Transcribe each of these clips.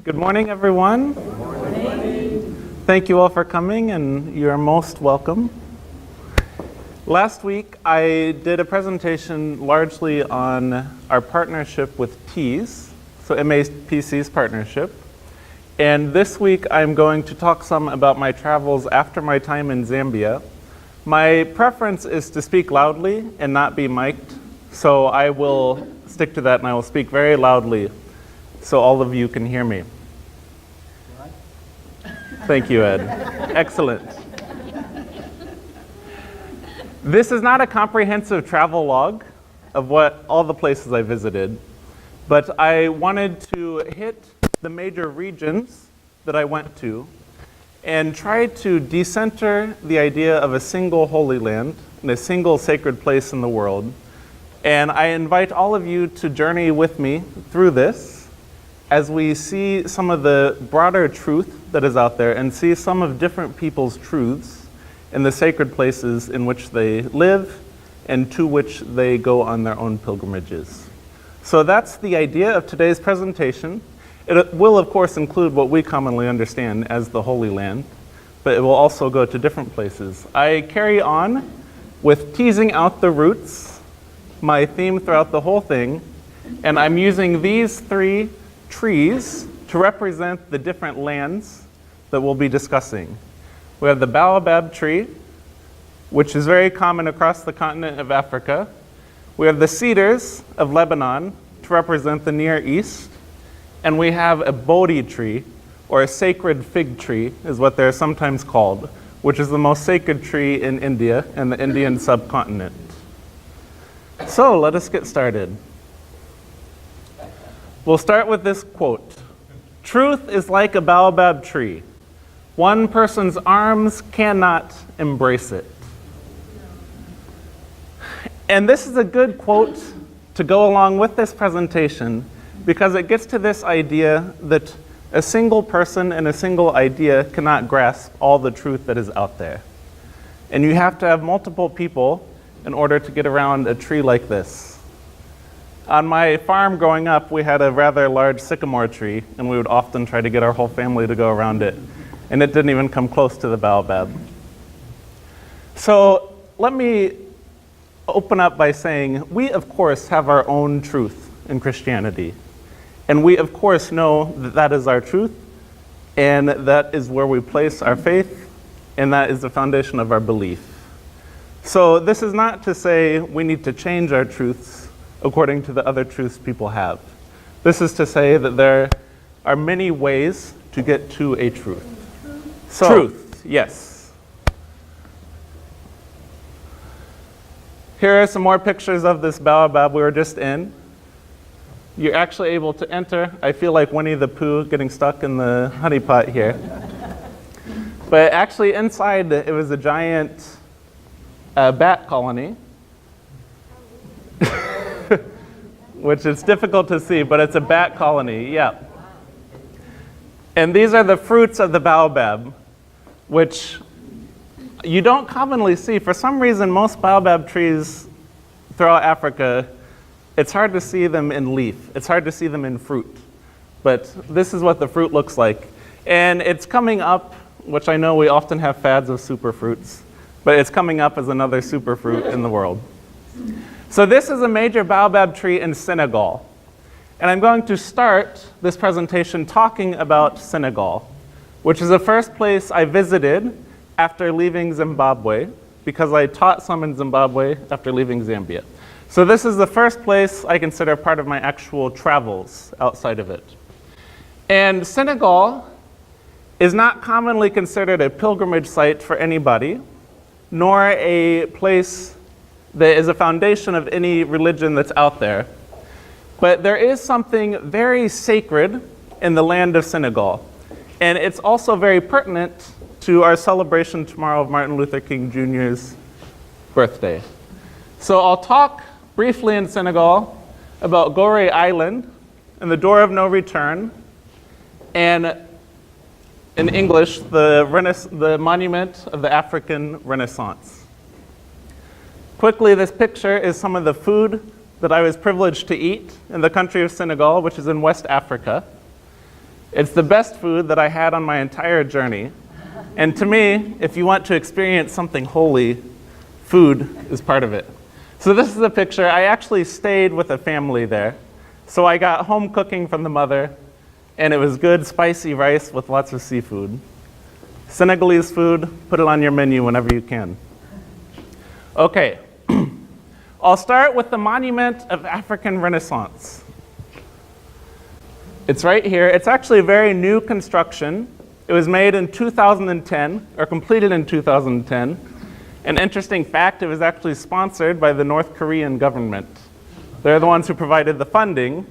Good morning, everyone. Good morning. Thank you all for coming, and you're most welcome. Last week, I did a presentation largely on our partnership with TEAS, so MAPC's partnership. And this week, I'm going to talk some about my travels after my time in Zambia. My preference is to speak loudly and not be mic'd, so I will stick to that, and I will speak very loudly so all of you can hear me. Thank you, Ed. Excellent. This is not a comprehensive travel log of all the places I visited, but I wanted to hit the major regions that I went to and try to decenter the idea of a single Holy Land and a single sacred place in the world. And I invite all of you to journey with me through this as we see some of the broader truth that is out there and see some of different people's truths in the sacred places in which they live and to which they go on their own pilgrimages. So that's the idea of today's presentation. It will, of course, include what we commonly understand as the Holy Land, but it will also go to different places. I carry on with teasing out the roots, my theme throughout the whole thing, and I'm using these three trees to represent the different lands that we'll be discussing. We have the Baobab tree, which is very common across the continent of Africa. We have the Cedars of Lebanon to represent the Near East. And we have a Bodhi tree, or a sacred fig tree is what they're sometimes called, which is the most sacred tree in India and the Indian subcontinent. So let us get started. We'll start with this quote. "Truth is like a baobab tree. One person's arms cannot embrace it." And this is a good quote to go along with this presentation because it gets to this idea that a single person and a single idea cannot grasp all the truth that is out there. And you have to have multiple people in order to get around a tree like this. On my farm growing up, we had a rather large sycamore tree, and we would often try to get our whole family to go around it. And it didn't even come close to the baobab. So let me open up by saying we, of course, have our own truth in Christianity. And we, of course, know that that is our truth, and that is where we place our faith, and that is the foundation of our belief. So this is not to say we need to change our truths according to the other truths people have. This is to say that there are many ways to get to a truth. So, truth, yes. Here are some more pictures of this baobab we were just in. You're actually able to enter. I feel like Winnie the Pooh getting stuck in the honey pot here. But actually inside it was a giant bat colony, which is difficult to see, but it's a bat colony, yeah. And these are the fruits of the baobab, which you don't commonly see. For some reason, most baobab trees throughout Africa, it's hard to see them in leaf. It's hard to see them in fruit. But this is what the fruit looks like. And it's coming up, which I know we often have fads of superfruits, but it's coming up as another superfruit in the world. So this is a major baobab tree in Senegal. And I'm going to start this presentation talking about Senegal, which is the first place I visited after leaving Zimbabwe, because I taught some in Zimbabwe after leaving Zambia. So this is the first place I consider part of my actual travels outside of it. And Senegal is not commonly considered a pilgrimage site for anybody, nor a place that is a foundation of any religion that's out there. But there is something very sacred in the land of Senegal. And it's also very pertinent to our celebration tomorrow of Martin Luther King Jr.'s birthday. So I'll talk briefly in Senegal about Gorée Island and the Door of No Return, and in English, the Monument of the African Renaissance. Quickly, this picture is some of the food that I was privileged to eat in the country of Senegal, which is in West Africa. It's the best food that I had on my entire journey. And to me, if you want to experience something holy, food is part of it. So this is a picture. I actually stayed with a family there. So I got home cooking from the mother, and it was good, spicy rice with lots of seafood. Senegalese food, put it on your menu whenever you can. Okay, I'll start with the Monument of African Renaissance. It's right here. It's actually a very new construction. It was made in 2010, or completed in 2010. An interesting fact, it was actually sponsored by the North Korean government. They're the ones who provided the funding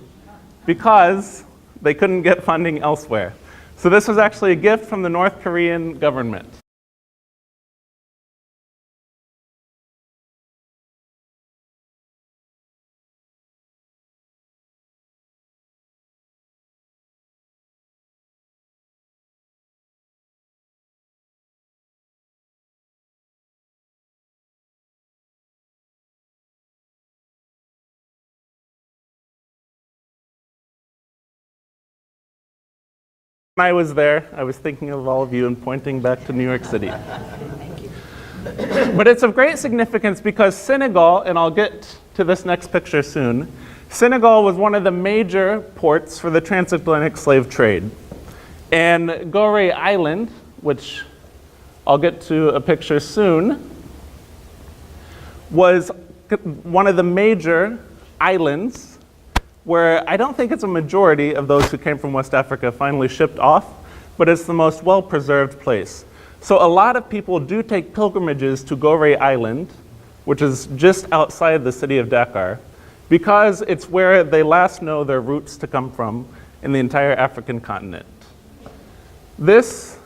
because they couldn't get funding elsewhere. So this was actually a gift from the North Korean government. When I was there, I was thinking of all of you and pointing back to New York City. But it's of great significance because Senegal, and I'll get to this next picture soon, Senegal was one of the major ports for the transatlantic slave trade. And Gorée Island, which I'll get to a picture soon, was one of the major islands where I don't think it's a majority of those who came from West Africa finally shipped off, but it's the most well-preserved place. So a lot of people do take pilgrimages to Gorée Island, which is just outside the city of Dakar, because it's where they last know their roots to come from in the entire African continent. This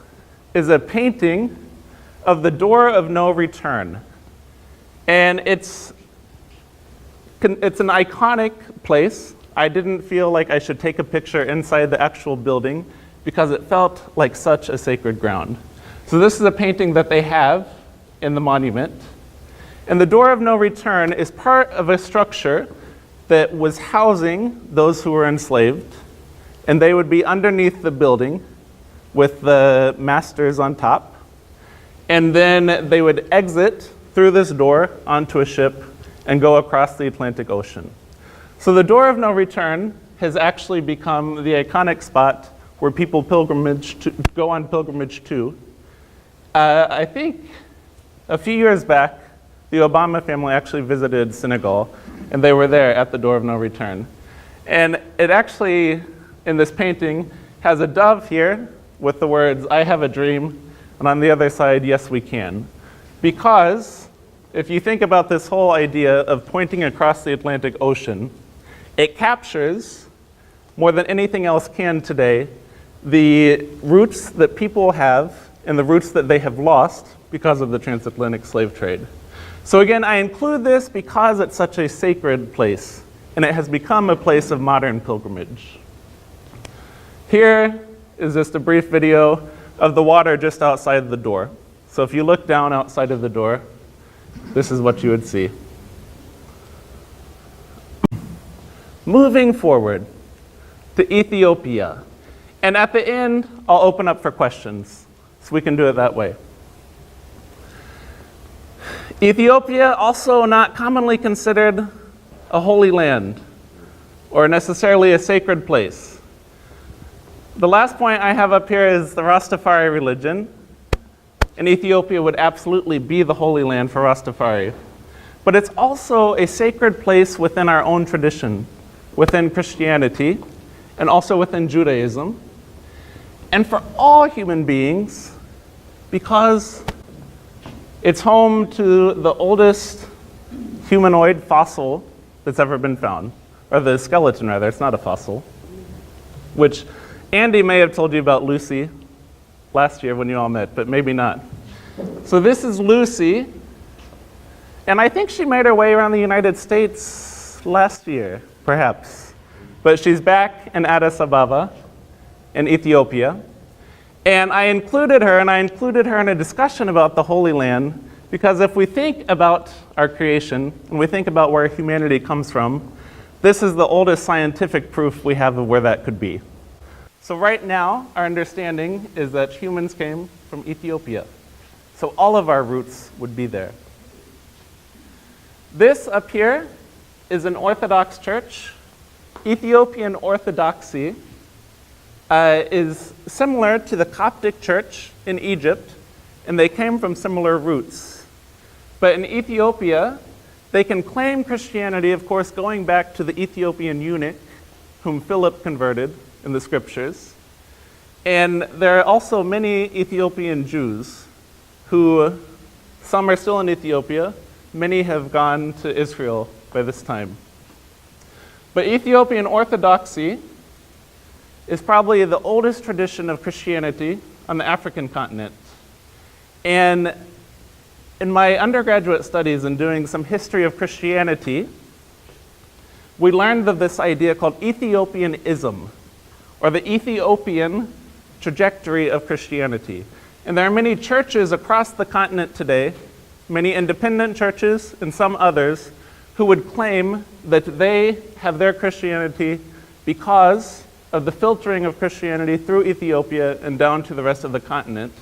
is a painting of the Door of No Return. And it's an iconic place. I didn't feel like I should take a picture inside the actual building because it felt like such a sacred ground. So this is a painting that they have in the monument. And the Door of No Return is part of a structure that was housing those who were enslaved, and they would be underneath the building with the masters on top. And then they would exit through this door onto a ship and go across the Atlantic Ocean. So the Door of No Return has actually become the iconic spot where people go on pilgrimage to. I think a few years back, the Obama family actually visited Senegal, and they were there at the Door of No Return. And it actually, in this painting, has a dove here with the words, "I have a dream," and on the other side, "Yes, we can." Because if you think about this whole idea of pointing across the Atlantic Ocean, it captures, more than anything else can today, the roots that people have and the roots that they have lost because of the transatlantic slave trade. So again, I include this because it's such a sacred place, and it has become a place of modern pilgrimage. Here is just a brief video of the water just outside the door. So if you look down outside of the door, this is what you would see. Moving forward to Ethiopia. And at the end, I'll open up for questions, so we can do it that way. Ethiopia, also not commonly considered a holy land or necessarily a sacred place. The last point I have up here is the Rastafari religion. And Ethiopia would absolutely be the holy land for Rastafari. But it's also a sacred place within our own tradition, within Christianity, and also within Judaism. And for all human beings, because it's home to the oldest humanoid fossil that's ever been found, or the skeleton rather, it's not a fossil, which Andy may have told you about Lucy last year when you all met, but maybe not. So this is Lucy, and I think she made her way around the United States last year, perhaps. But she's back in Addis Ababa in Ethiopia. And I included her in a discussion about the Holy Land, because if we think about our creation, and we think about where humanity comes from, this is the oldest scientific proof we have of where that could be. So right now, our understanding is that humans came from Ethiopia. So all of our roots would be there. This up here is an Orthodox church. Ethiopian Orthodoxy is similar to the Coptic church in Egypt, and they came from similar roots. But in Ethiopia, they can claim Christianity, of course, going back to the Ethiopian eunuch whom Phillips converted in the scriptures. And there are also many Ethiopian Jews who, some are still in Ethiopia, many have gone to Israel by this time. But Ethiopian Orthodoxy is probably the oldest tradition of Christianity on the African continent. And in my undergraduate studies and doing some history of Christianity, we learned of this idea called Ethiopianism, or the Ethiopian trajectory of Christianity. And there are many churches across the continent today, many independent churches and some others, who would claim that they have their Christianity because of the filtering of Christianity through Ethiopia and down to the rest of the continent,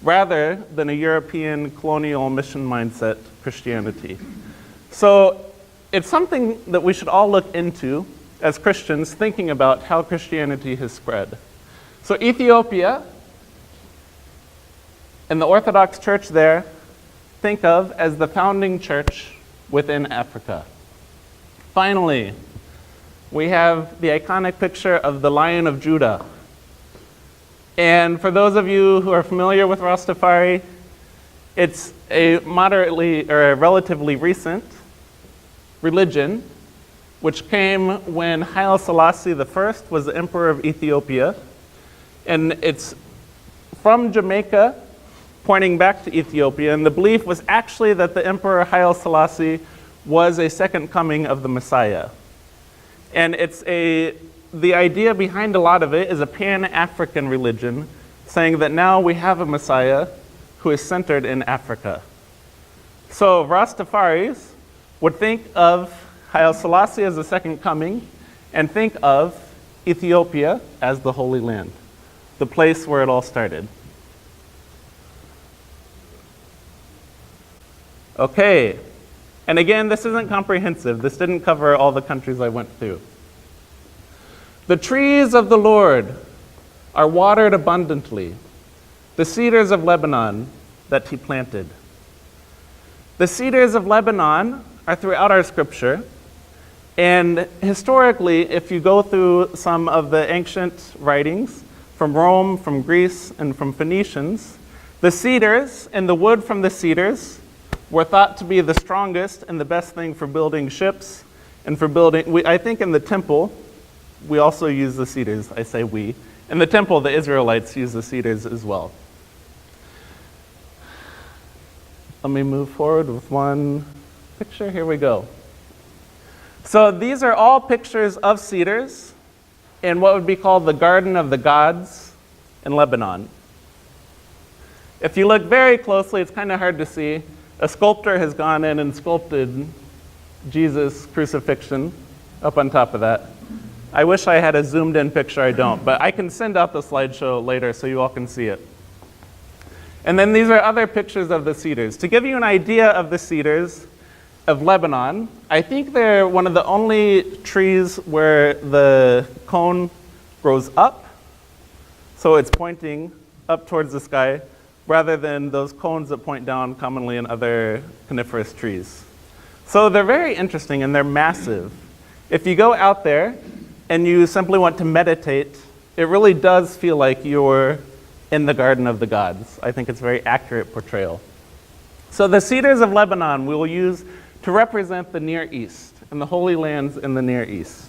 rather than a European colonial mission mindset Christianity. So it's something that we should all look into as Christians, thinking about how Christianity has spread. So Ethiopia and the Orthodox Church there think of as the founding church within Africa. Finally, we have the iconic picture of the Lion of Judah. And for those of you who are familiar with Rastafari, it's a moderately or a relatively recent religion which came when Haile Selassie I was the emperor of Ethiopia. And it's from Jamaica pointing back to Ethiopia. And the belief was actually that the emperor Haile Selassie was a second coming of the Messiah. And the idea behind a lot of it is a Pan-African religion, saying that now we have a Messiah who is centered in Africa. So Rastafaris would think of Haile Selassie as the second coming and think of Ethiopia as the Holy Land, the place where it all started. Okay, and again, this isn't comprehensive. This didn't cover all the countries I went through. The trees of the Lord are watered abundantly, the cedars of Lebanon that he planted. The cedars of Lebanon are throughout our scripture, and historically, if you go through some of the ancient writings from Rome, from Greece, and from Phoenicians, the cedars and the wood from the cedars were thought to be the strongest and the best thing for building ships and for building, I think in the temple, we also use the cedars. I say we. In the temple, the Israelites use the cedars as well. Let me move forward with one picture. Here we go. So these are all pictures of cedars in what would be called the Garden of the Gods in Lebanon. If you look very closely, it's kind of hard to see. A sculptor has gone in and sculpted Jesus' crucifixion up on top of that. I wish I had a zoomed in picture, I don't, but I can send out the slideshow later so you all can see it. And then these are other pictures of the cedars. To give you an idea of the cedars of Lebanon, I think they're one of the only trees where the cone grows up, so it's pointing up towards the sky, rather than those cones that point down commonly in other coniferous trees. So they're very interesting and they're massive. If you go out there and you simply want to meditate, it really does feel like you're in the Garden of the Gods. I think it's a very accurate portrayal. So the cedars of Lebanon we will use to represent the Near East and the Holy Lands in the Near East.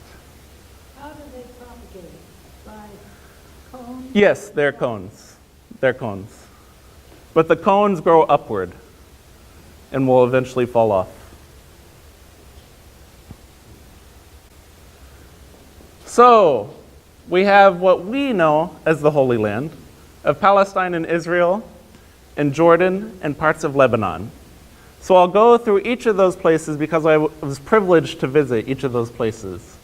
How do they propagate? By cones? Yes, they're cones. They're cones. But the cones grow upward and will eventually fall off. So, we have what we know as the Holy Land of Palestine and Israel and Jordan and parts of Lebanon. So I'll go through each of those places because I was privileged to visit each of those places.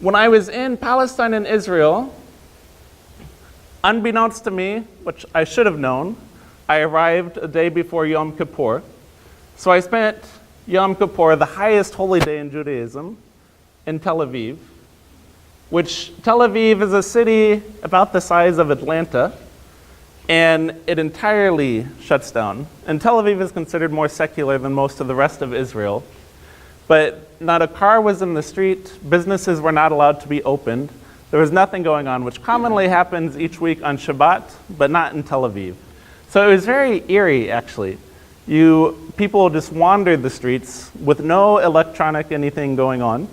When I was in Palestine and Israel, Unbeknownst to me, which I should have known, I arrived a day before Yom Kippur. So I spent Yom Kippur, the highest holy day in Judaism, in Tel Aviv, which Tel Aviv is a city about the size of Atlanta, and it entirely shuts down. And Tel Aviv is considered more secular than most of the rest of Israel. But not a car was in the street, businesses were not allowed to be opened, there was nothing going on, which commonly happens each week on Shabbat, but not in Tel Aviv. So it was very eerie, actually. People just wandered the streets with no electronic anything going on.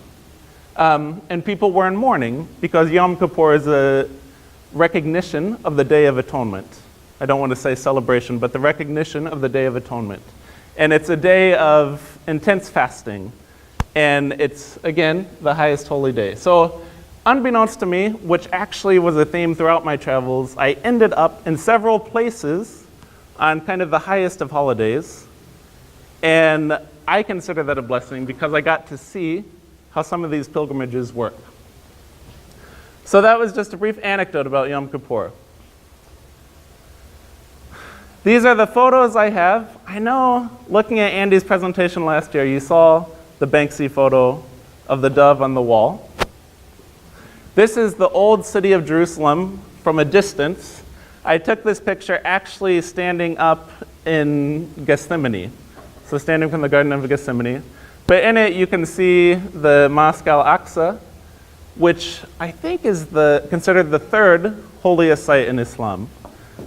And people were in mourning because Yom Kippur is a recognition of the Day of Atonement. I don't want to say celebration, but the recognition of the Day of Atonement. And it's a day of intense fasting. And it's, again, the highest holy day. So, unbeknownst to me, which actually was a theme throughout my travels, I ended up in several places on kind of the highest of holidays. And I consider that a blessing because I got to see how some of these pilgrimages work. So that was just a brief anecdote about Yom Kippur. These are the photos I have. I know, looking at Andy's presentation last year, you saw the Banksy photo of the dove on the wall. This is the old city of Jerusalem from a distance. I took this picture actually standing up in Gethsemane. So standing from the Garden of Gethsemane. But in it, you can see the Mosque Al-Aqsa, which I think is considered the third holiest site in Islam.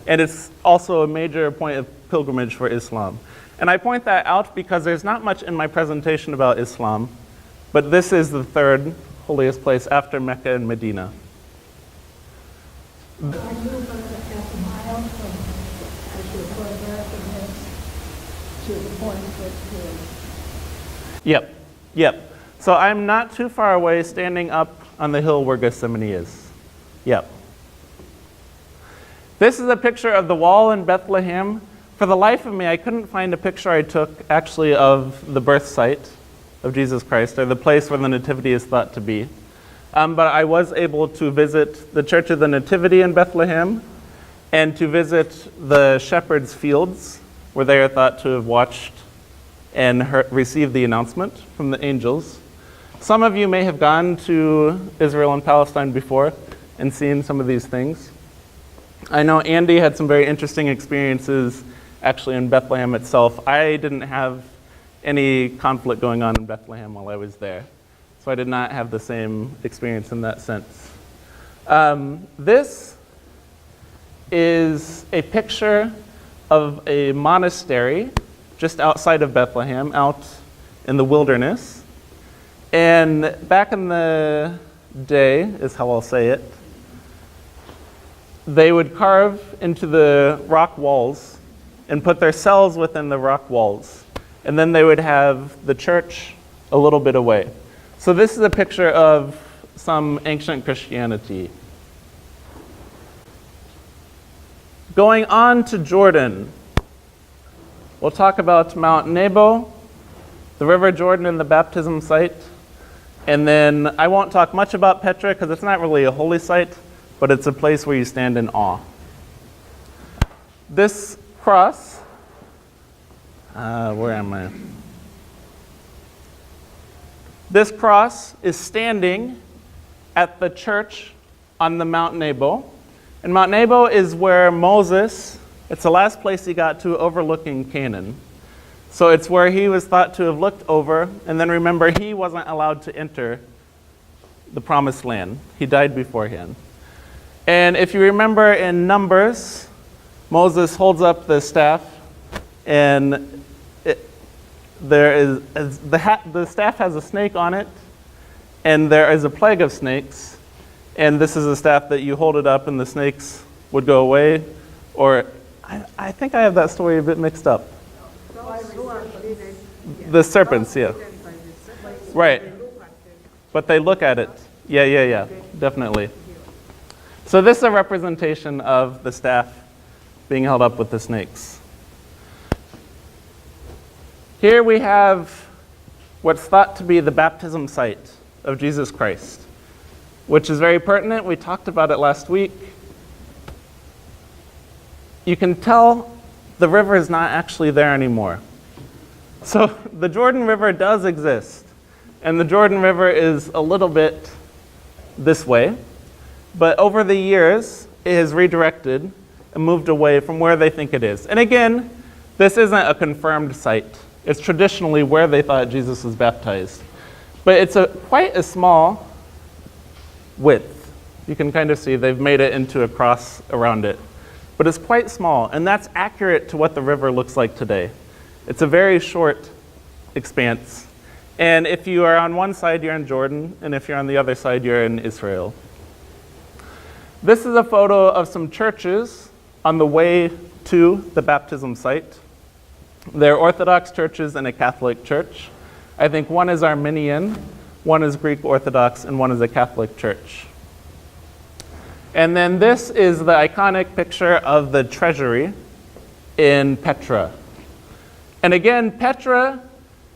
And it's also a major point of pilgrimage for Islam. And I point that out because there's not much in my presentation about Islam, but this is the third holiest place after Mecca and Medina. Are you about a half a mile from, as your photograph is, to the point that Yep. So I'm not too far away standing up on the hill where Gethsemane is. Yep. This is a picture of the wall in Bethlehem. For the life of me, I couldn't find a picture I took actually of the birth site of Jesus Christ, or the place where the Nativity is thought to be. But I was able to visit the Church of the Nativity in Bethlehem and to visit the shepherds' fields where they are thought to have watched and received the announcement from the angels. Some of you may have gone to Israel and Palestine before and seen some of these things. I know Andy had some very interesting experiences actually in Bethlehem itself. I didn't have any conflict going on in Bethlehem while I was there, so I did not have the same experience in that sense. This is a picture of a monastery just outside of Bethlehem, out in the wilderness. And back in the day, is how I'll say it, they would carve into the rock walls and put their cells within the rock walls. And then they would have the church a little bit away. So this is a picture of some ancient Christianity. Going on to Jordan, we'll talk about Mount Nebo, the River Jordan and the baptism site. And then I won't talk much about Petra because it's not really a holy site, but it's a place where you stand in awe. This cross, where am I? This cross is standing at the church on the Mount Nebo. And Mount Nebo is where Moses, it's the last place he got to overlooking Canaan. So it's where he was thought to have looked over, and then remember, he wasn't allowed to enter the promised land. He died beforehand. And if you remember in Numbers, Moses holds up the staff, and the staff has a snake on it, and there is a plague of snakes. And this is a staff that you hold it up, and the snakes would go away. Or I think I have that story a bit mixed up. The serpents, yeah. Right. But they look at it. Yeah, definitely. So this is a representation of the staff being held up with the snakes. Here we have what's thought to be the baptism site of Jesus Christ, which is very pertinent. We talked about it last week. you can tell the river is not actually there anymore. So the Jordan River does exist, and the Jordan River is a little bit this way, but over the years, it has redirected and moved away from where they think it is. And again, this isn't a confirmed site. It's traditionally where they thought Jesus was baptized. But it's quite a small width. You can kind of see they've made it into a cross around it. But it's quite small, and that's accurate to what the river looks like today. It's a very short expanse. And if you are on one side, you're in Jordan, and if you're on the other side, you're in Israel. This is a photo of some churches on the way to the baptism site. They're Orthodox churches and a Catholic church. I think one is Armenian, one is Greek Orthodox, and one is a Catholic church. And then this is the iconic picture of the treasury in Petra. And again, Petra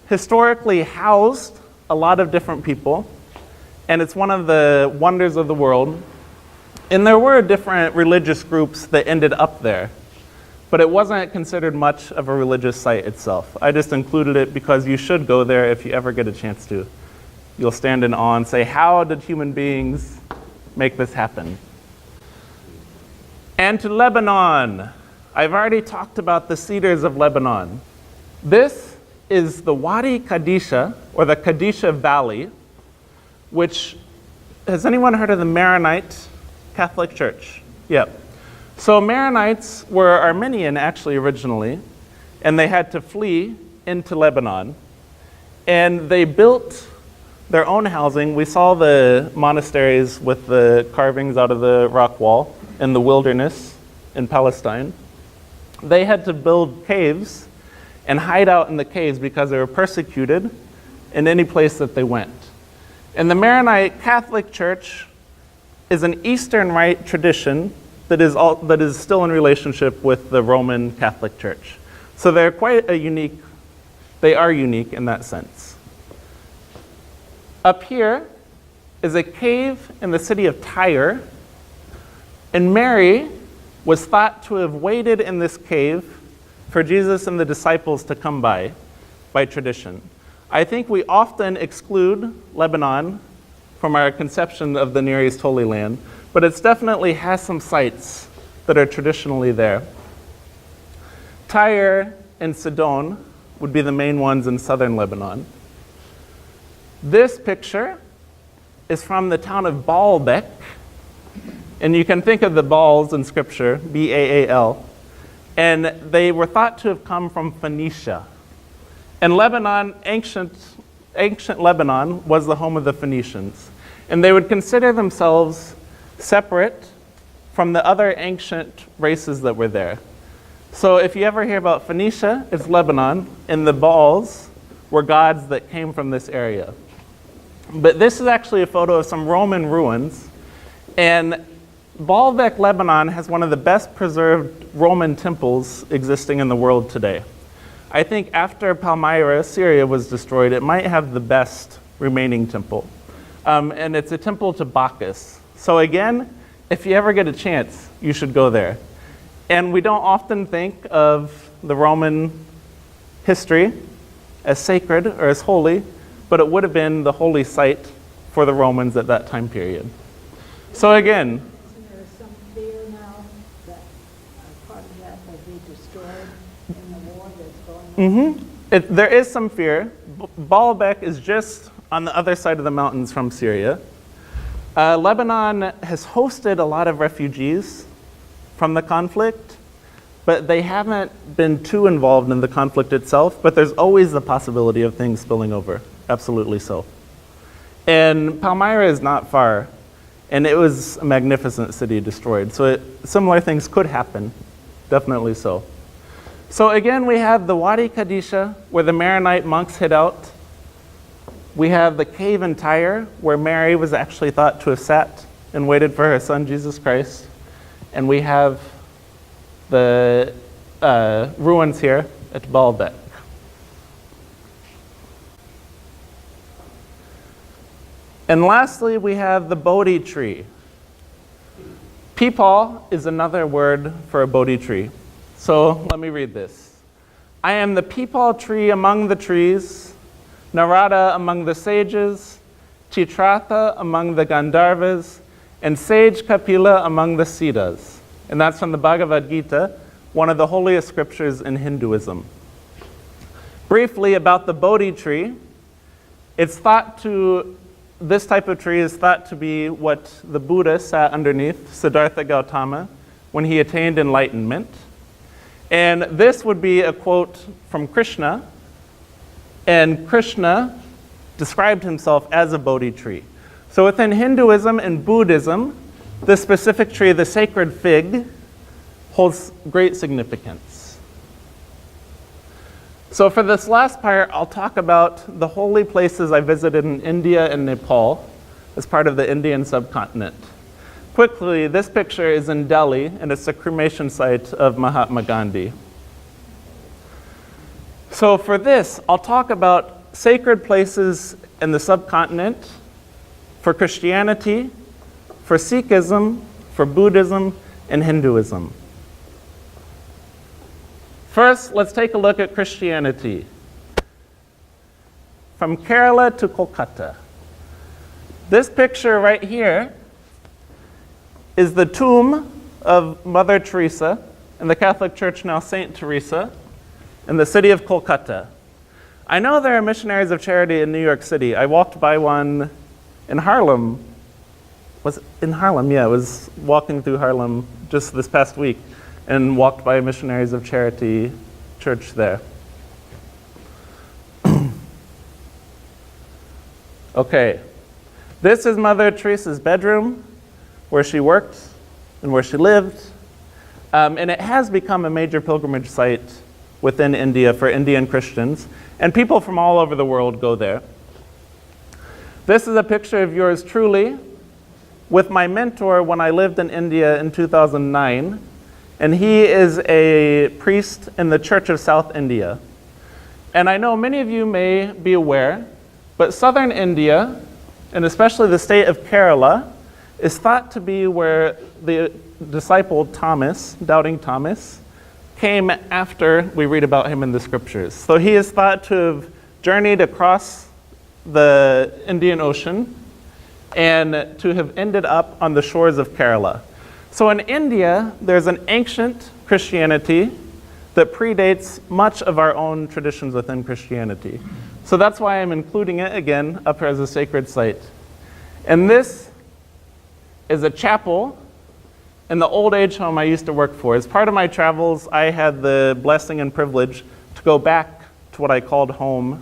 historically housed a lot of different people, and it's one of the wonders of the world. And there were different religious groups that ended up there, but it wasn't considered much of a religious site itself. I just included it because you should go there if you ever get a chance to. You'll stand in awe and say, how did human beings make this happen? And to Lebanon. I've already talked about the Cedars of Lebanon. This is the Wadi Kadisha, or the Kadisha Valley, which, has anyone heard of the Maronite Catholic Church? Yep. So Maronites were Armenian actually originally, and they had to flee into Lebanon. And they built their own housing. We saw the monasteries with the carvings out of the rock wall in the wilderness in Palestine. They had to build caves and hide out in the caves because they were persecuted in any place that they went. And the Maronite Catholic Church is an Eastern Rite tradition that is still in relationship with the Roman Catholic Church. So they are unique in that sense. Up here is a cave in the city of Tyre, and Mary was thought to have waited in this cave for Jesus and the disciples to come by tradition. I think we often exclude Lebanon from our conception of the Near East Holy Land, but it definitely has some sites that are traditionally there. Tyre and Sidon would be the main ones in southern Lebanon. This picture is from the town of Baalbek, and you can think of the Baals in Scripture, B-A-A-L, and they were thought to have come from Phoenicia. And Lebanon, ancient Lebanon, was the home of the Phoenicians. And they would consider themselves separate from the other ancient races that were there. So if you ever hear about Phoenicia, it's Lebanon, and the Baals were gods that came from this area. But this is actually a photo of some Roman ruins, and Baalbek, Lebanon has one of the best preserved Roman temples existing in the world today. I think after Palmyra, Syria was destroyed, it might have the best remaining temple. And it's a temple to Bacchus. So again, if you ever get a chance, you should go there. And we don't often think of the Roman history as sacred or as holy, but it would have been the holy site for the Romans at that time period. So again, Isn't there some fear now that part of that will be destroyed in the war that's going on? there is some fear. Baalbek is just on the other side of the mountains from Syria. Lebanon has hosted a lot of refugees from the conflict, but they haven't been too involved in the conflict itself, but there's always the possibility of things spilling over. Absolutely so. And Palmyra is not far, and it was a magnificent city destroyed. So similar things could happen, definitely so. So again, we have the Wadi Kadisha, where the Maronite monks hid out. We have the cave in Tyre, where Mary was actually thought to have sat and waited for her son, Jesus Christ. And we have the ruins here at Baalbek. And lastly, we have the Bodhi tree. Peepal is another word for a Bodhi tree. So let me read this. I am the peepal tree among the trees, Narada among the sages, Chitratha among the Gandharvas, and sage Kapila among the Cedars. And that's from the Bhagavad Gita, one of the holiest scriptures in Hinduism. Briefly about the Bodhi tree, this type of tree is thought to be what the Buddha sat underneath, Siddhartha Gautama, when he attained enlightenment. And this would be a quote from Krishna, and Krishna described himself as a Bodhi tree. So within Hinduism and Buddhism, this specific tree, the sacred fig, holds great significance. So for this last part, I'll talk about the holy places I visited in India and Nepal as part of the Indian subcontinent. Quickly, this picture is in Delhi, and it's the cremation site of Mahatma Gandhi. So for this, I'll talk about sacred places in the subcontinent, for Christianity, for Sikhism, for Buddhism, and Hinduism. First, let's take a look at Christianity. From Kerala to Kolkata. This picture right here is the tomb of Mother Teresa in the Catholic Church, now Saint Teresa, in the city of Kolkata. I know there are missionaries of charity in New York City. I walked by one in Harlem. Was it in Harlem? Yeah, I was walking through Harlem just this past week and walked by a missionaries of charity church there. Okay, this is Mother Teresa's bedroom, where she worked and where she lived. And it has become a major pilgrimage site within India for Indian Christians, and people from all over the world go there. This is a picture of yours truly with my mentor when I lived in India in 2009, and he is a priest in the Church of South India. And I know many of you may be aware, but southern India, and especially the state of Kerala, is thought to be where the disciple Thomas, doubting Thomas, came after we read about him in the scriptures. So he is thought to have journeyed across the Indian Ocean and to have ended up on the shores of Kerala. So in India, there's an ancient Christianity that predates much of our own traditions within Christianity. So that's why I'm including it again up here as a sacred site. And this is a chapel in the old age home I used to work for. As part of my travels, I had the blessing and privilege to go back to what I called home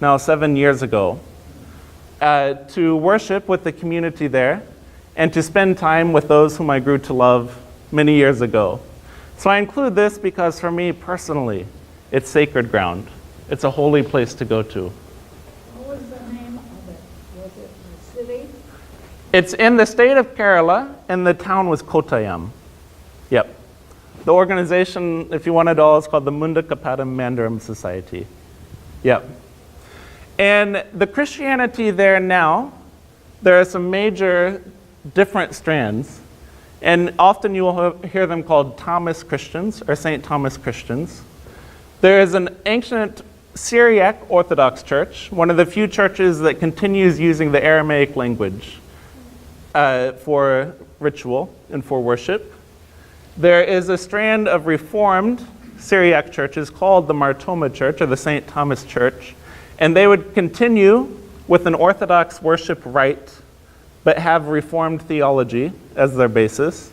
now 7 years ago, to worship with the community there and to spend time with those whom I grew to love many years ago. So I include this because for me personally, it's sacred ground. It's a holy place to go to. What was the name of it? Was it a city? It's in the state of Kerala, and the town was Kottayam. Yep. The organization, if you want it all, is called the Mundakapadam Mandaram Society. Yep. And the Christianity there now, there are some major different strands, and often you will hear them called Thomas Christians or St. Thomas Christians. There is an ancient Syriac Orthodox church, one of the few churches that continues using the Aramaic language for ritual and for worship. There is a strand of Reformed Syriac churches called the Mar Thoma Church or the St. Thomas Church, and they would continue with an Orthodox worship rite but have Reformed theology as their basis.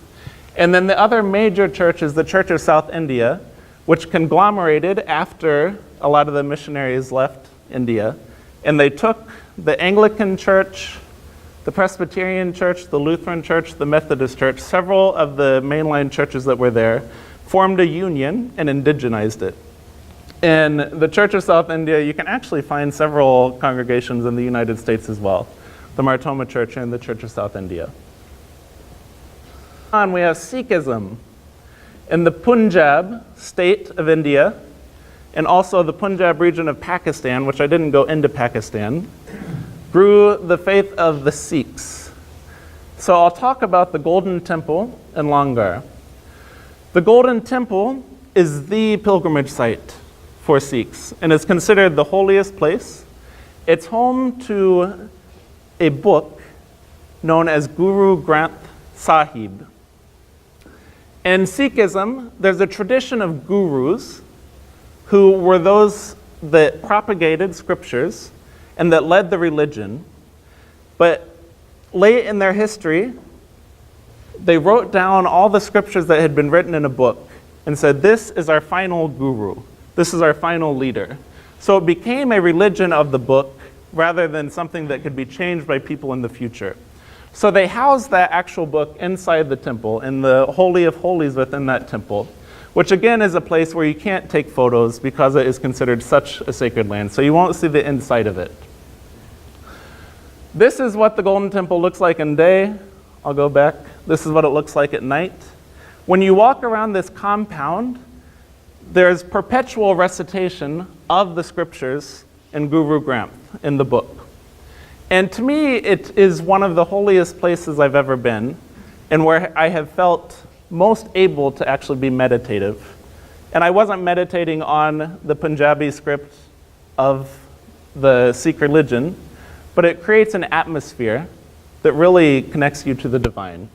And then the other major church is the Church of South India, which conglomerated after a lot of the missionaries left India, and they took the Anglican Church, the Presbyterian Church, the Lutheran Church, the Methodist Church, several of the mainline churches that were there, formed a union and indigenized it. In the Church of South India, you can actually find several congregations in the United States as well, the Mar Thoma Church and the Church of South India. On we have Sikhism in the Punjab state of India, and also the Punjab region of Pakistan, which I didn't go into Pakistan, grew the faith of the Sikhs. So I'll talk about the Golden Temple in Langar. The Golden Temple is the pilgrimage site for Sikhs, and is considered the holiest place. It's home to a book known as Guru Granth Sahib. In Sikhism, there's a tradition of gurus who were those that propagated scriptures and that led the religion. But late in their history, they wrote down all the scriptures that had been written in a book and said, this is our final guru. This is our final leader. So it became a religion of the book rather than something that could be changed by people in the future. So they housed that actual book inside the temple, in the Holy of Holies within that temple, which again is a place where you can't take photos because it is considered such a sacred land. So you won't see the inside of it. This is what the Golden Temple looks like in day. I'll go back. This is what it looks like at night. When you walk around this compound, there's perpetual recitation of the scriptures in Guru Granth, in the book. And to me, it is one of the holiest places I've ever been, and where I have felt most able to actually be meditative. And I wasn't meditating on the Punjabi script of the Sikh religion, but it creates an atmosphere that really connects you to the divine.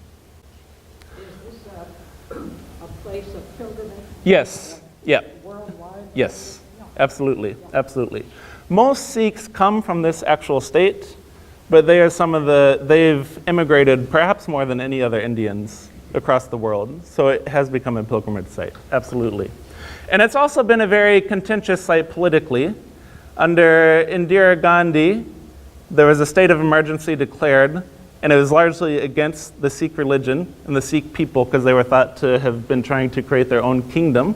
Is this a place of pilgrimage? Yes, yeah. Worldwide? Yes, absolutely, absolutely. Most Sikhs come from this actual state, but they are they've immigrated perhaps more than any other Indians across the world. So it has become a pilgrimage site, absolutely. And it's also been a very contentious site politically. Under Indira Gandhi, there was a state of emergency declared, and it was largely against the Sikh religion and the Sikh people because they were thought to have been trying to create their own kingdom.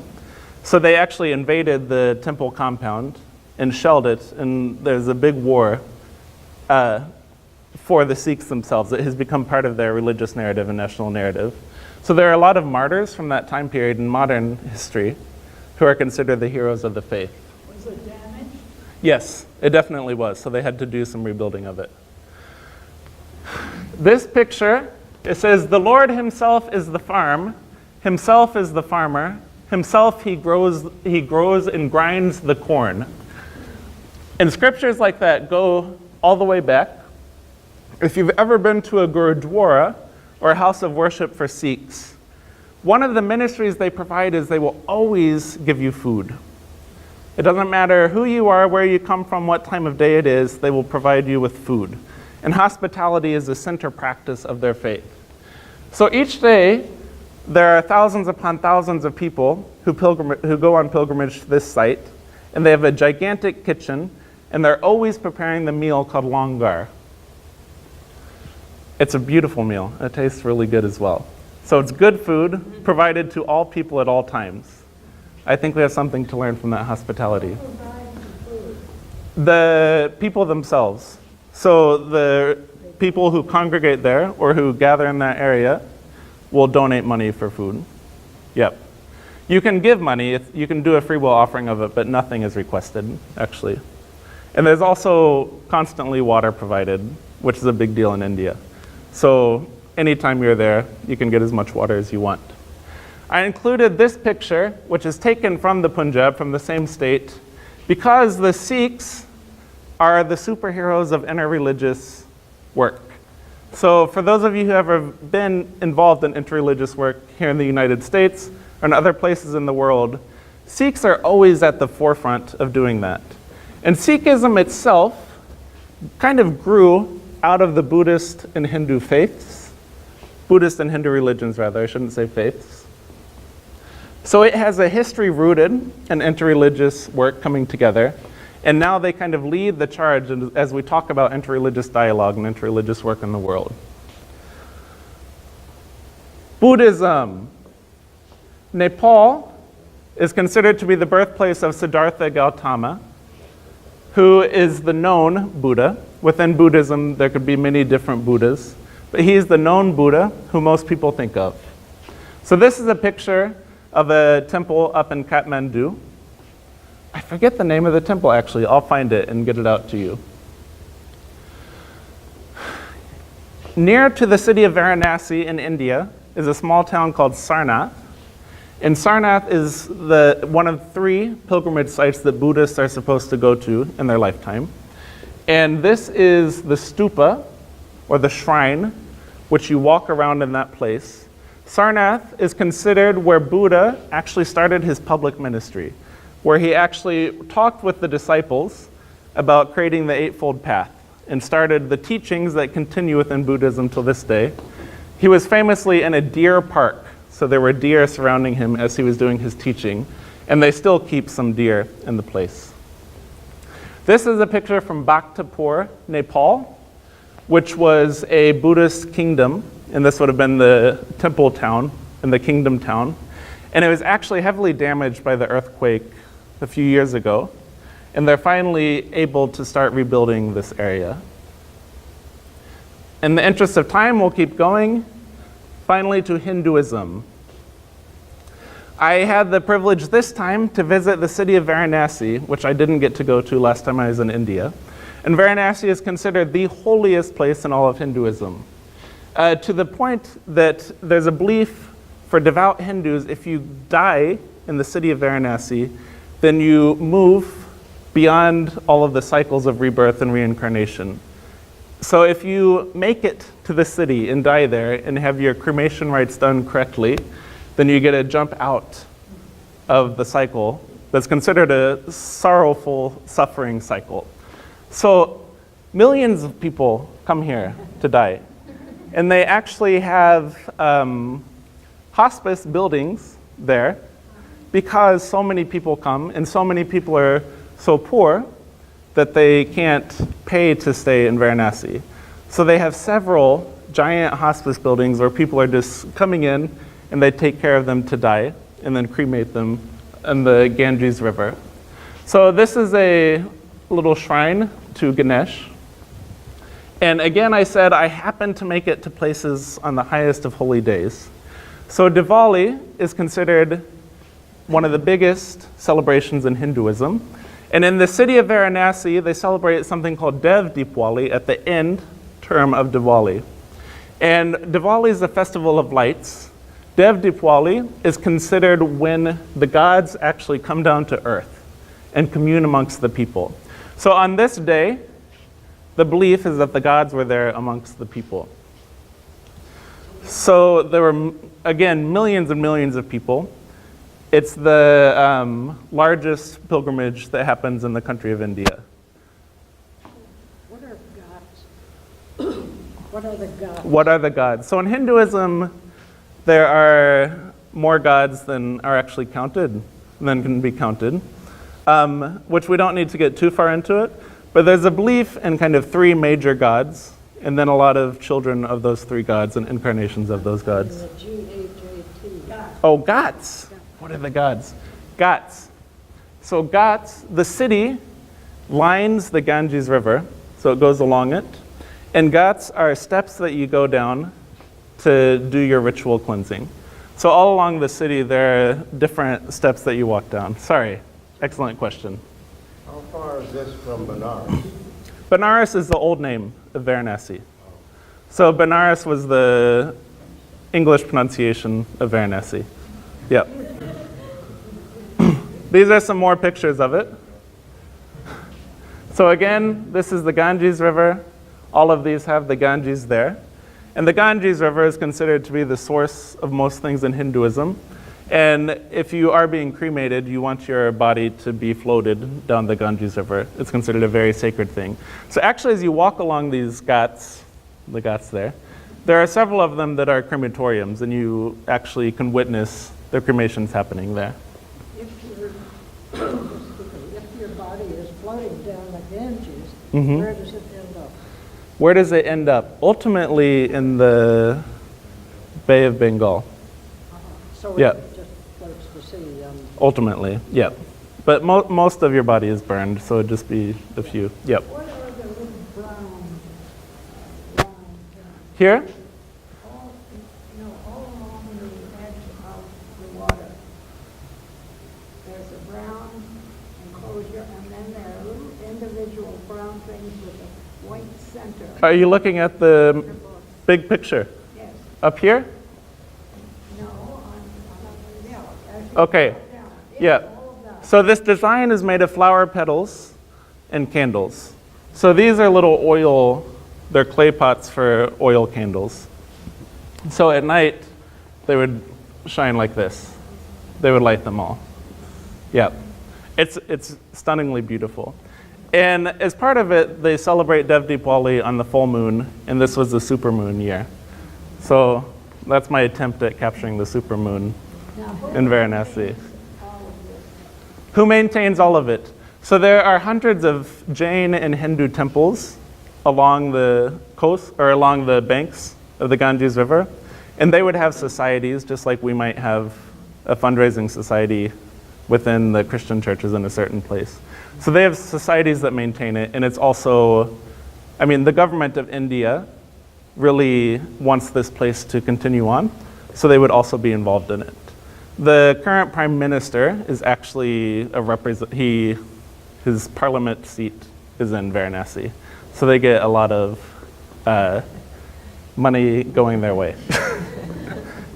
So they actually invaded the temple compound and shelled it, and there's a big war for the Sikhs themselves. It has become part of their religious narrative and national narrative. So there are a lot of martyrs from that time period in modern history who are considered the heroes of the faith. Was it damaged? Yes, it definitely was. So they had to do some rebuilding of it. This picture, it says, the Lord himself is the farm, himself is the farmer, himself he grows and grinds the corn. And scriptures like that go all the way back. If you've ever been to a Gurudwara, or a house of worship for Sikhs, one of the ministries they provide is they will always give you food. It doesn't matter who you are, where you come from, what time of day it is, they will provide you with food. And hospitality is the center practice of their faith. So each day, there are thousands upon thousands of people who go on pilgrimage to this site, and they have a gigantic kitchen, and they're always preparing the meal called langar. It's a beautiful meal. It tastes really good as well. So it's good food provided to all people at all times. I think we have something to learn from that hospitality. Who provides the food? The people themselves. So the people who congregate there or who gather in that area will donate money for food. Yep. You can give money, you can do a free will offering of it, but nothing is requested, actually. And there's also constantly water provided, which is a big deal in India. So anytime you're there, you can get as much water as you want. I included this picture, which is taken from the Punjab, from the same state, because the Sikhs are the superheroes of interreligious work. So for those of you who have ever been involved in interreligious work here in the United States or in other places in the world, Sikhs are always at the forefront of doing that. And Sikhism itself kind of grew out of the Buddhist and Hindu faiths. Buddhist and Hindu religions, rather, I shouldn't say faiths. So it has a history rooted in interreligious work coming together, and now they kind of lead the charge as we talk about interreligious dialogue and interreligious work in the world. Buddhism. Nepal is considered to be the birthplace of Siddhartha Gautama, who is the known Buddha. Within Buddhism, there could be many different Buddhas, but he is the known Buddha who most people think of. So this is a picture of a temple up in Kathmandu. I forget the name of the temple, actually. I'll find it and get it out to you. Near to the city of Varanasi in India is a small town called Sarnath. And Sarnath is one of 3 pilgrimage sites that Buddhists are supposed to go to in their lifetime. And this is the stupa, or the shrine, which you walk around in that place. Sarnath is considered where Buddha actually started his public ministry, where he actually talked with the disciples about creating the Eightfold Path and started the teachings that continue within Buddhism till this day. He was famously in a deer park, so there were deer surrounding him as he was doing his teaching, and they still keep some deer in the place. This is a picture from Bhaktapur, Nepal, which was a Buddhist kingdom, and this would have been the temple town and the kingdom town. And it was actually heavily damaged by the earthquake a few years ago, and they're finally able to start rebuilding this area. In the interest of time, we'll keep going. Finally, to Hinduism. I had the privilege this time to visit the city of Varanasi, which I didn't get to go to last time I was in India. And Varanasi is considered the holiest place in all of Hinduism, to the point that there's a belief for devout Hindus, if you die in the city of Varanasi, then you move beyond all of the cycles of rebirth and reincarnation. So if you make it to the city and die there and have your cremation rites done correctly, then you get to jump out of the cycle that's considered a sorrowful, suffering cycle. So millions of people come here to die. And they actually have hospice buildings there because so many people come and so many people are so poor that they can't pay to stay in Varanasi. So they have several giant hospice buildings where people are just coming in and they take care of them to die and then cremate them in the Ganges River. So this is a little shrine to Ganesh. And again, I said I happen to make it to places on the highest of holy days. So Diwali is considered one of the biggest celebrations in Hinduism. And in the city of Varanasi, they celebrate something called Dev Deepawali at the end term of Diwali. And Diwali is a festival of lights. Dev Deepawali is considered when the gods actually come down to earth and commune amongst the people. So on this day, the belief is that the gods were there amongst the people. So there were, again, millions and millions of people. It's the largest pilgrimage that happens in the country of India. What are gods? What are the gods? What are the gods? So in Hinduism, there are more gods than are actually counted, than can be counted, which we don't need to get too far into it. But there's a belief in kind of 3 major gods, and then a lot of children of those 3 gods and incarnations of those gods. G-A-J-T. Oh, Ghats. What are the gods? Ghats. So Ghats, the city lines the Ganges River, so it goes along it. And Ghats are steps that you go down to do your ritual cleansing. So all along the city, there are different steps that you walk down. Sorry, excellent question. How far is this from Benares? Benares is the old name of Varanasi. So Benares was the English pronunciation of Varanasi. Yep. These are some more pictures of it. So again, this is the Ganges River. All of these have the Ganges there. And the Ganges River is considered to be the source of most things in Hinduism. And if you are being cremated, you want your body to be floated down the Ganges River. It's considered a very sacred thing. So actually, as you walk along these ghats, the ghats there are several of them that are crematoriums, and you actually can witness the cremations happening there. If your body is floating down the Ganges, Mm-hmm. where does it end up? Where does it end up? Ultimately in the Bay of Bengal. So Yeah. it just floats to sea. Ultimately, yep. But most of your body is burned, so it'd just be a few. Yep. What are the little brown lines? Here? All, all along the edge of the water. There's a brown enclosure, and then there are little individual brown things with a white center. Are you looking at the big picture. Yes. Up here? No, yeah. as you Okay. go down. Yeah. All of that. So this design is made of flower petals and candles. So these are little oil, they're clay pots for oil candles. So at night, they would shine like this. They would light them all. Yeah. It's stunningly beautiful. And as part of it, they celebrate Dev Deepawali on the full moon, and this was the supermoon year. So that's my attempt at capturing the supermoon Now, who in Varanasi. all of this? Who maintains all of it? So there are hundreds of Jain and Hindu temples along the coast or along the banks of the Ganges River, and they would have societies just like we might have a fundraising society within the Christian churches in a certain place. So they have societies that maintain it, and it's also, I mean, the government of India really wants this place to continue on, so they would also be involved in it. The current prime minister is actually his parliament seat is in Varanasi, so they get a lot of money going their way.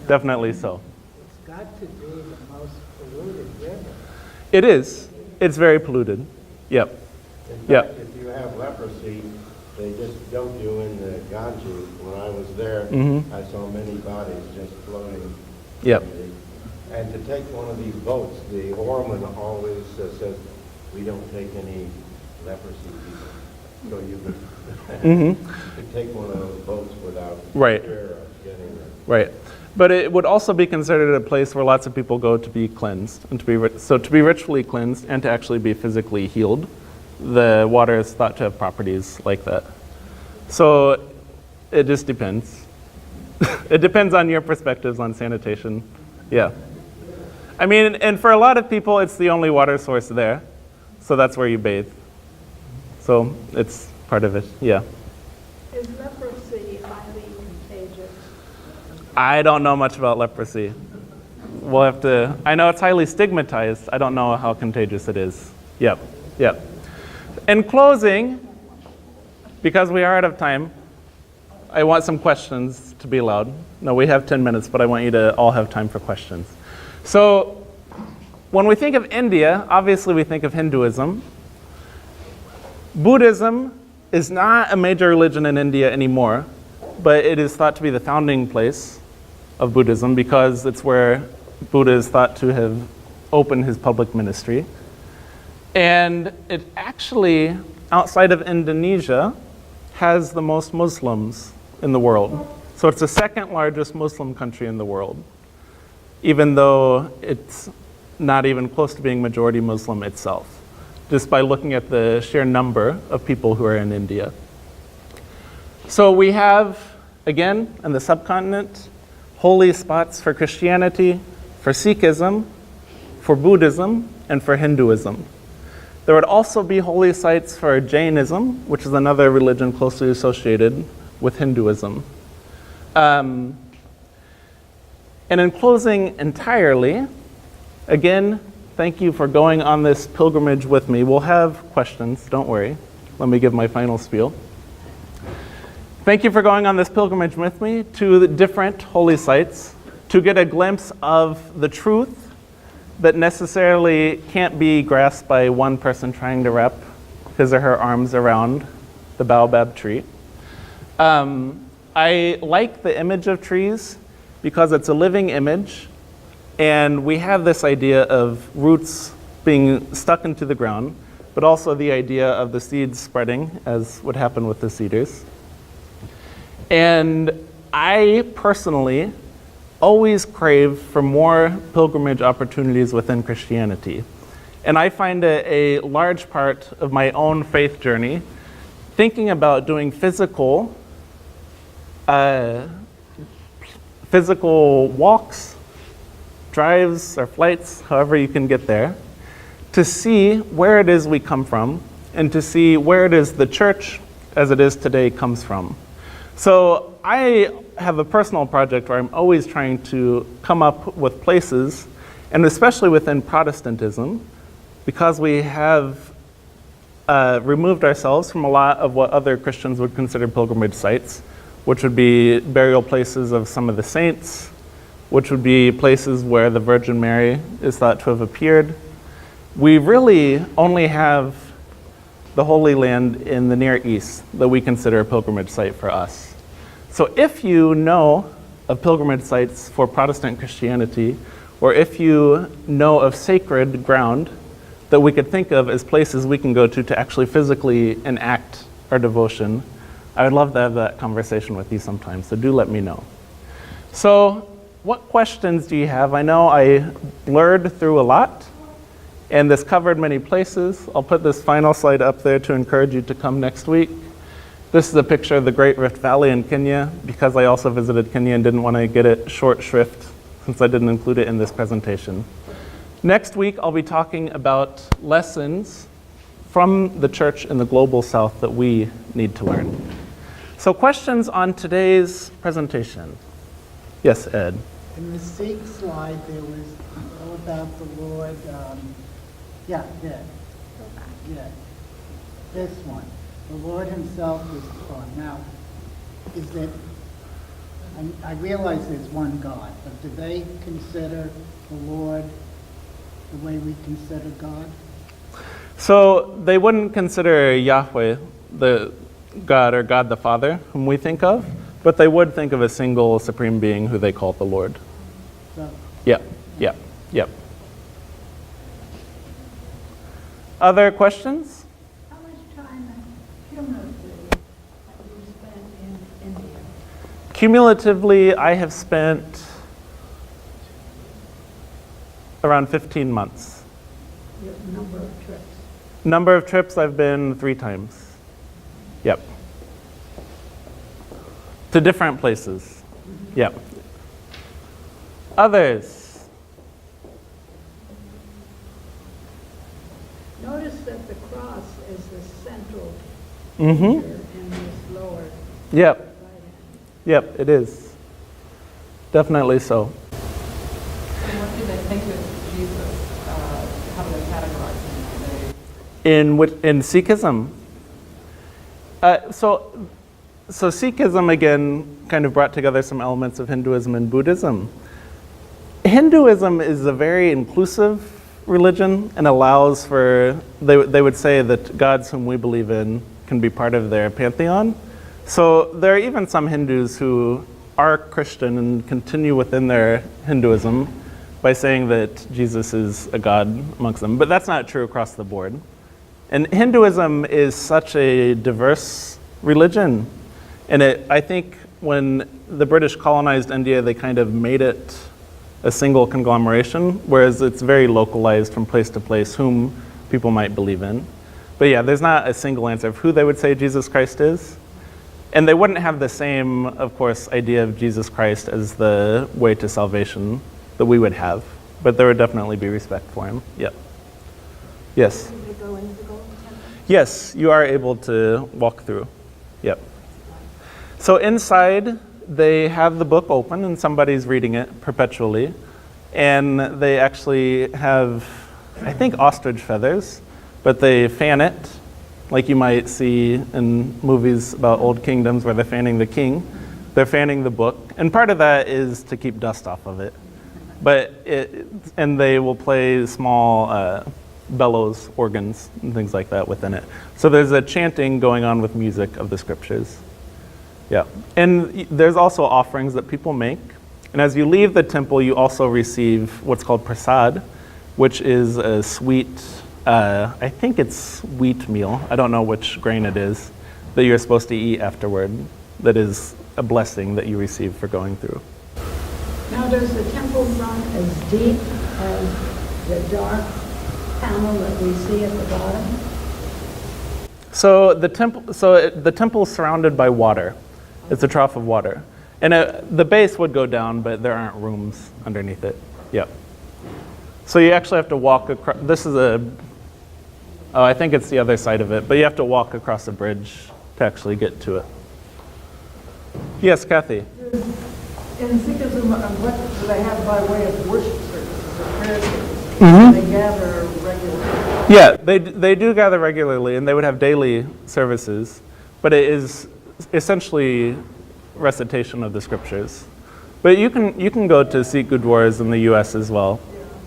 Definitely so. It's got to be the most polluted river. It is. It's very polluted. Yep. In Yep. fact, if you have leprosy, they just dump you in the Ganges. When I was there, I saw many bodies just floating. Yep. And to take one of these boats, the Orem always says, we don't take any leprosy people. So you could take one of those boats without Right. fear of getting it. Right. But it would also be considered a place where lots of people go to be cleansed, and to be ritually cleansed and to actually be physically healed. The water is thought to have properties like that. So it just depends. It depends on your perspectives on sanitation. Yeah. I mean, and for a lot of people, it's the only water source there. So that's where you bathe. So it's part of it. Yeah. Is leprosy highly contagious? I don't know much about leprosy. We'll have to, I know it's highly stigmatized. I don't know how contagious it is. Yep, yep. In closing, because we are out of time, I want some questions to be allowed. No, we have 10 minutes, but I want you to all have time for questions. So, when we think of India, obviously we think of Hinduism. Buddhism is not a major religion in India anymore, but it is thought to be the founding place of Buddhism because it's where Buddha is thought to have opened his public ministry. And it actually, outside of Indonesia, has the most Muslims in the world. So it's the second largest Muslim country in the world, even though it's not even close to being majority Muslim itself, just by looking at the sheer number of people who are in India. So we have, again, in the subcontinent, holy spots for Christianity, for Sikhism, for Buddhism, and for Hinduism. There would also be holy sites for Jainism, which is another religion closely associated with Hinduism. And in closing entirely, again, thank you for going on this pilgrimage with me. We'll have questions, don't worry. Let me give my final spiel. Thank you for going on this pilgrimage with me to the different holy sites to get a glimpse of the truth that necessarily can't be grasped by one person trying to wrap his or her arms around the baobab tree. I like the image of trees because it's a living image, and we have this idea of roots being stuck into the ground, but also the idea of the seeds spreading, as would happen with the cedars. And I personally always crave for more pilgrimage opportunities within Christianity. And I find it a large part of my own faith journey, thinking about doing physical walks, drives, or flights, however you can get there, to see where it is we come from and to see where it is the church as it is today comes from. So I have a personal project where I'm always trying to come up with places, and especially within Protestantism, because we have removed ourselves from a lot of what other Christians would consider pilgrimage sites. which would be burial places of some of the saints, which would be places where the Virgin Mary is thought to have appeared. We really only have the Holy Land in the Near East that we consider a pilgrimage site for us. So if you know of pilgrimage sites for Protestant Christianity, or if you know of sacred ground that we could think of as places we can go to actually physically enact our devotion, I would love to have that conversation with you sometime, so do let me know. So what questions do you have? I know I blurred through a lot, and this covered many places. I'll put this final slide up there to encourage you to come next week. This is a picture of the Great Rift Valley in Kenya, because I also visited Kenya and didn't want to get it short shrift since I didn't include it in this presentation. Next week, I'll be talking about lessons from the church in the global south that we need to learn. So questions on today's presentation? Yes, Ed. In the Sikh slide, there was all about the Lord, yeah, this one. The Lord himself was on. Now, is it, I realize there's one God, but do they consider the Lord the way we consider God? So they wouldn't consider Yahweh the God or God the Father whom we think of, but they would think of a single supreme being who they call the Lord. So, Yep. Other questions? How much time cumulatively have you spent in India? Cumulatively, I have spent around 15 months. Your number of trips? Number of trips, I've been 3 times. Yep. To different places. Yep. Others? Notice that the cross is the central Mm-hmm. feature in this lower Yep. right hand. Yep, it is. Definitely so. And what do they think of Jesus? How do they categorize him? In Sikhism. So Sikhism, again, kind of brought together some elements of Hinduism and Buddhism. Hinduism is a very inclusive religion and allows for, they would say that gods whom we believe in can be part of their pantheon. So there are even some Hindus who are Christian and continue within their Hinduism by saying that Jesus is a god amongst them. But that's not true across the board. And Hinduism is such a diverse religion. And I think when the British colonized India, they kind of made it a single conglomeration, whereas it's very localized from place to place whom people might believe in. But yeah, there's not a single answer of who they would say Jesus Christ is. And they wouldn't have the same, of course, idea of Jesus Christ as the way to salvation that we would have. But there would definitely be respect for him. Yep. Yes? Do they go into the Golden Temple? Yes, you are able to walk through. Yep. So inside, they have the book open and somebody's reading it perpetually. And they actually have, I think, ostrich feathers, but they fan it, like you might see in movies about old kingdoms where they're fanning the king. They're fanning the book. And part of that is to keep dust off of it. And they will play small bellows, organs, and things like that within it. So there's a chanting going on with music of the scriptures. Yeah. And there's also offerings that people make. And as you leave the temple, you also receive what's called prasad, which is a sweet, I think it's wheat meal. I don't know which grain it is that you're supposed to eat afterward. That is a blessing that you receive for going through. Now, does the temple run as deep as the dark panel that we see at the bottom? So the temple is surrounded by water. It's a trough of water. And the base would go down, but there aren't rooms underneath it. Yep. So you actually have to walk across. This is I think it's the other side of it, but you have to walk across a bridge to actually get to it. Yes, Kathy? In Sikhism, what do they have by way of worship services or prayer services? Mm-hmm. They gather regularly. Yeah, they do gather regularly, and they would have daily services, but it is essentially recitation of the scriptures. But you can go to Sikh Gurdwaras in the U.S. as well.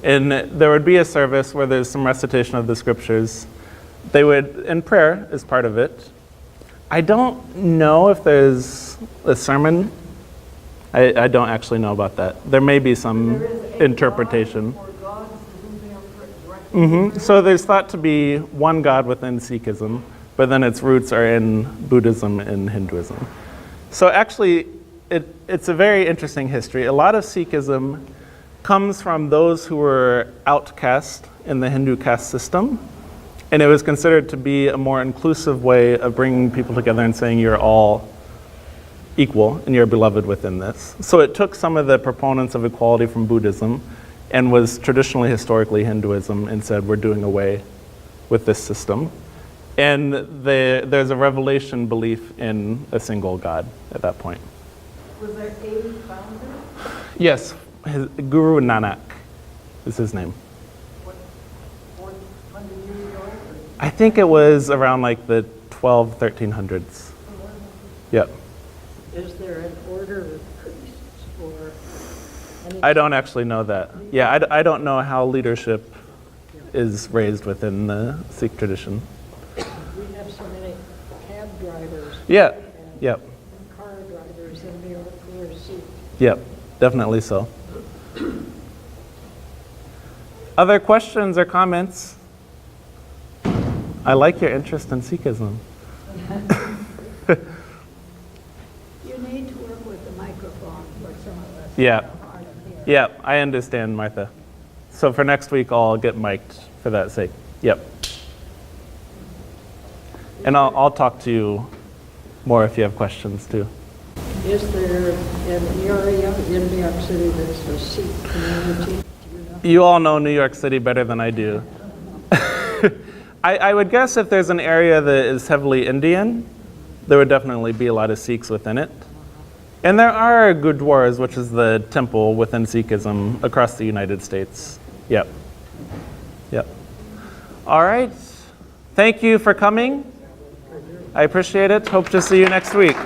And there would be a service where there's some recitation of the scriptures. They would, and prayer is part of it. I don't know if there's a sermon. I don't actually know about that. There may be some interpretation. So there's thought to be one God within Sikhism, but then its roots are in Buddhism and Hinduism. So actually, it's a very interesting history. A lot of Sikhism comes from those who were outcast in the Hindu caste system, and it was considered to be a more inclusive way of bringing people together and saying you're all equal and you're beloved within this. So it took some of the proponents of equality from Buddhism and was traditionally, historically Hinduism, and said we're doing away with this system. And there's a revelation belief in a single God at that point. Was there a founder? Yes, Guru Nanak is his name. What, 400 years ago? I think it was around like the 1300s. Yep. Is there an order of priests or any? I don't actually know that. Yeah, I don't know how leadership is raised within the Sikh tradition. We have so many cab drivers. Yeah, And yep, car drivers in New York who are Sikh. yep, definitely so. Other questions or comments? I like your interest in Sikhism. You need to work with the microphone for some of us. Yeah. It's hard to hear. Yeah, I understand, Martha. So for next week, I'll get mic'd for that sake. Yep. And I'll talk to you more if you have questions too. Is there an area in New York City that's a Sikh community? Do you know? You all know New York City better than I do. I would guess if there's an area that is heavily Indian, there would definitely be a lot of Sikhs within it. And there are Gurdwaras, which is the temple within Sikhism across the United States. Yep. Yep. All right. Thank you for coming. I appreciate it. Hope to see you next week.